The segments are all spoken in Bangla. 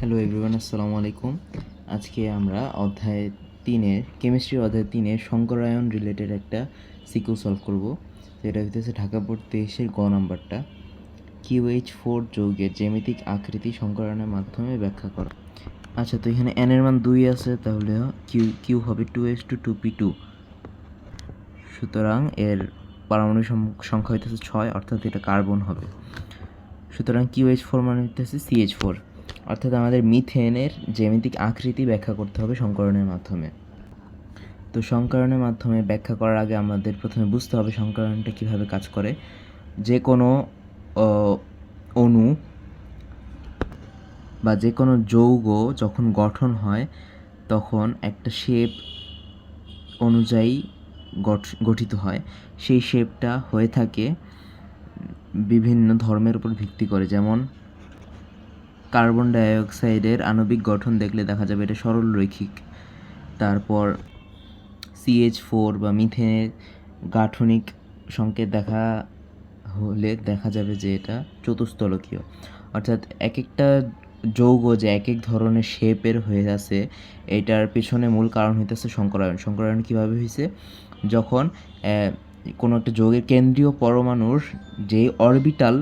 হ্যালো এভরিওয়ান, আসসালামু আলাইকুম। আজকে আমরা কেমিস্ট্রি অধ্যায় 3-এর সংকরায়ন রিলেটেড একটা সিকিউ সলভ করব। তো এটা হইতেছে ঢাকা বোর্ড 23-এর গ নাম্বারটা। QH4 যৌগের জ্যামিতিক আকৃতি সংকরায়নের মাধ্যমে ব্যাখ্যা করা। আচ্ছা, তো এখানে n এর মান 2 আছে, তাহলে কিউ হবে 2s2 2p2। সুতরাং এর পারমাণবিক সংখ্যা হইতেছে 6, অর্থাৎ এটা কার্বন হবে। সুতরাং QH4 মানে হইতেছে CH4, অর্থাৎ আমাদের মিথেনের জ্যামিতিক আকৃতি ব্যাখ্যা করতে হবে সংকরণের মাধ্যমে। তো সংকরণের মাধ্যমে ব্যাখ্যা করার আগে আমাদের প্রথমে বুঝতে হবে সংকরণটা কিভাবে কাজ করে। যে কোনো অণু বা যে কোনো যৌগ যখন গঠন হয় তখন একটা শেপ অনুযায়ী গঠিত হয়। সেই শেপটা হয়ে থাকে বিভিন্ন ধর্মের উপর ভিত্তি করে। যেমন কার্বন ডাইঅক্সাইডের আণবিক গঠন দেখলে দেখা যাবে এটা সরল রৈখিক। তারপর CH4 বা মিথেনের গাঠনিক সংকেত দেখা যাবে যে এটা চতুস্তলকীয়। অর্থাৎ এক একটা যৌগ যে এক এক ধরনের শেপের হয়ে আছে, এটার পেছনে মূল কারণ হইতেছে সংকরায়ন। সংকরায়ন কীভাবে হয়েছে? যখন কোনো একটা যৌগের কেন্দ্রীয় পরমাণুর যে অরবিটাল,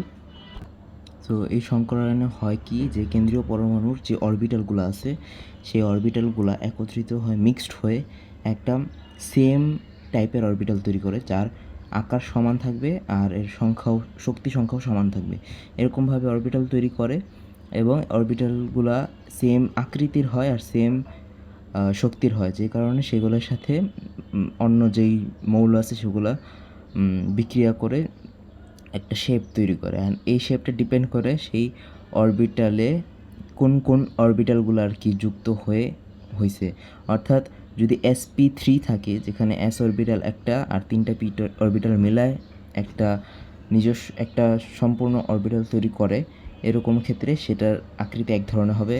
তো এই সংকরায়নে হয় কি, যে কেন্দ্রীয় পরমাণুর যে অরবিটালগুলো আছে সেই অরবিটালগুলো একত্রিত হয়ে মিক্সড হয়ে একটা সেম টাইপের অরবিটাল তৈরি করে, যার আকার সমান থাকবে আর এর শক্তি সংখ্যাও সমান থাকবে। এরকমভাবে অরবিটাল তৈরি করে এবং অরবিটালগুলা সেম আকৃতির হয় আর সেম শক্তির হয়, যে কারণে সেগুলোর সাথে অন্য যেই মৌল আছে সেগুলা বিক্রিয়া করে একটা শেপ তৈরি করে। অ্যান্ড এই শেপটা ডিপেন্ড করে সেই অরবিটালে কোন অরবিটালগুলো আর কি যুক্ত হয়েছে। অর্থাৎ যদি sp3 থাকে, যেখানে s অরবিটাল একটা আর 3টা p অরবিটাল মিলায় একটা সম্পূর্ণ অরবিটাল তৈরি করে, এরকম ক্ষেত্রে সেটার আকৃতি এক ধরনের হবে।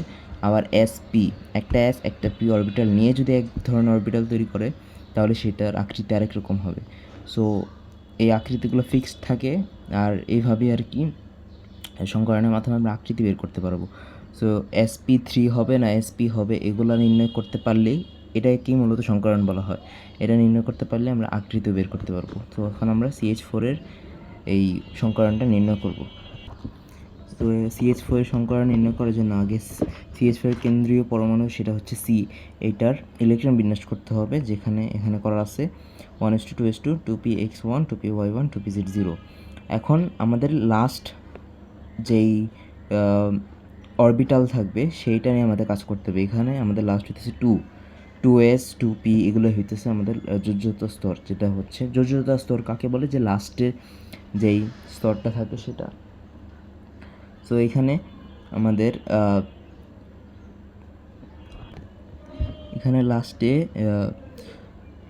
আবার sp একটা s একটা p অরবিটাল নিয়ে যদি এক ধরনের অরবিটাল তৈরি করে, তাহলে সেটার আকৃতি আরেক রকম হবে। সো এই আকৃতিগুলো ফিক্সড থাকে, আর এইভাবেই আর কি সংকরণের মাধ্যমে আমরা আকৃতি বের করতে পারবো। সো sp3 হবে না sp হবে, এগুলো নির্ণয় করতে পারলেই এটাকে মূলত সংকরণ বলা হয়। এটা নির্ণয় করতে পারলে আমরা আকৃতিও বের করতে পারবো। তো এখন আমরা CH4 এর এই সংকরণটা নির্ণয় করব। তো CH4 এর সংকরণ নির্ণয় করার জন্য আগে CH4 এর কেন্দ্রীয় পরমাণু, সেটা হচ্ছে C, এইটার ইলেকট্রন বিন্যাস করতে হবে, এখানে করা আছে 1s2 2s2 2px1 2py1 2pz0। এখন আমাদের লাস্ট যেই অরবিটাল থাকবে সেইটা নিয়ে আমাদের কাজ করতে হবে। এখানে আমাদের লাস্ট হইতেছে 2s 2p, এগুলো হইতেছে আমাদের যোজ্যতা স্তর। যেটা হচ্ছে যোজ্যতা স্তর কাকে বলে? যে লাস্টের যেই স্তরটা থাকে সেটা। সো এখানে আমাদের এখানে লাস্টে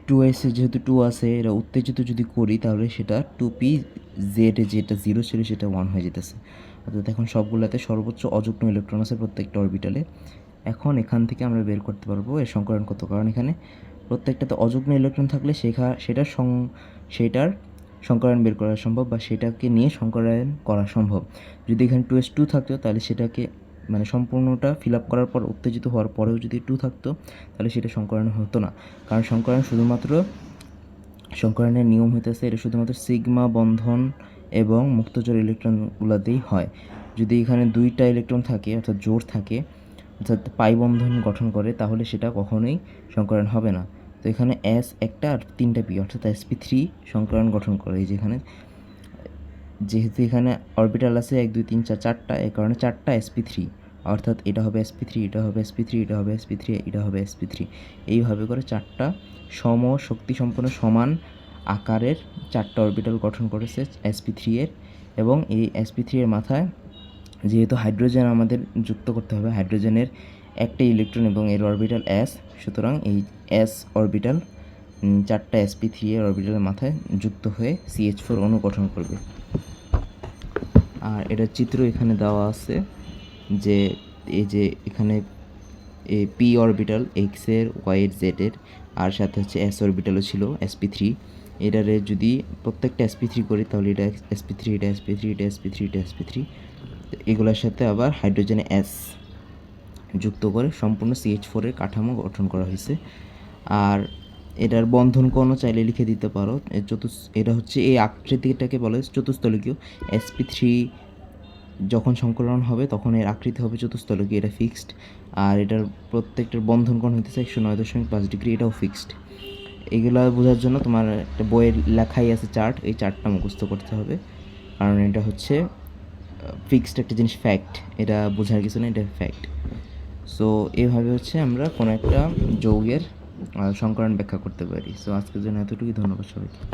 2s যেহেতু 2 আছে, এটা উত্তেজিত যদি করি তাহলে সেটা 2pz যেটা 0 ছিল সেটা 1 হয়ে যেতেছে। অর্থাৎ এখন সবগুলোতে সর্বোচ্চ অযুগ্ম ইলেকট্রন আছে প্রত্যেকটা অরবিটালে। এখন এখান থেকে আমরা বের করতে পারবো এর সংকরণ কত, কারণ এখানে প্রত্যেকটাতে অযুগ্ম ইলেকট্রন থাকলে সেটার সংকরায়ন বের করা সম্ভব, বা সেটাকে নিয়ে সংকরায়ন করা সম্ভব। যদি এখানে 2s2 থাকতো তাহলে সেটাকে মানে সম্পূর্ণটা ফিল আপ করার পর উত্তেজিত হওয়ার পরেও যদি 2 থাকতো তাহলে সেটা সংকরায়ন হতো না। কারণ সংকরায়নের নিয়ম হইতেছে এটা শুধুমাত্র সিগমা বন্ধন এবং মুক্তজোড় ইলেকট্রনগুলোতেই হয়। যদি এখানে 2টা ইলেকট্রন থাকে, অর্থাৎ জোড় থাকে, অর্থাৎ পাই বন্ধন গঠন করে, তাহলে সেটা কখনোই সংকরায়ন হবে না। তো এখানে s একটা আর 3টা p, অর্থাৎ sp3 সংকরায়ন গঠন করে। যেহেতু এখানে অরবিটাল আছে 1 2 3 4 4টা, এই কারণে 4টা sp3, অর্থাৎ এটা হবে sp3, এটা হবে sp3, এটা হবে sp3, এটা হবে sp3। এইভাবে করে 4টা শক্তিসম্পন্ন সমান আকারের 4টা অরবিটাল গঠন করেছে sp3 এর। এবং এই sp3 এর মাথায় যেহেতু হাইড্রোজেন আমাদের যুক্ত করতে হবে, হাইড্রোজেনের একটা ইলেকট্রন এবং এর অরবিটাল s, সুতরাং এই s অরবিটাল 4টা sp3 এর অরবিটালের মাথায় যুক্ত হয়ে CH4 অণু গঠন করবে। আর এটার চিত্র এখানে দেওয়া আছে, যে এই যে এখানে এই p অরবিটাল x এর, y এর, z এর, আর সাথে হচ্ছে s অরবিটালও ছিল sp3। এটারে যদি প্রত্যেকটা sp3 করি তাহলে এটা sp3, এটা sp3, এটা sp3, এটা sp3, এগুলোর সাথে আবার হাইড্রোজেনে s, যুক্ত করে সম্পূর্ণ CH4 এর কাঠামো গঠন করা হয়েছে। আর এটার বন্ধন কোণও চাইলে লিখে দিতে পারো। এটা হচ্ছে এই আকৃতিটাকে বলে চতুস্তলকীয়। sp3 যখন সংকলন হবে তখন এর আকৃতি হবে চতুস্তলকীয়, এটা ফিক্সড। আর এটার প্রত্যেকটার বন্ধন কোণ হইতেছে 109.5 ডিগ্রি, এটাও ফিক্সড। এগুলো বোঝার জন্য তোমার একটা বইয়ের লেখাই আছে চার্ট, এই চার্টটা মুখস্থ করতে হবে, কারণ এটা হচ্ছে ফিক্সড একটা জিনিস, ফ্যাক্ট, এটা বোঝার কিছু না, এটা ফ্যাক্ট। সো এইভাবে হচ্ছে আমরা কোনো একটা যৌগের সংকরণ ব্যাখ্যা করতে পারি। সো আজকের জন্য এতটুকুই, ধন্যবাদ সবাইকে।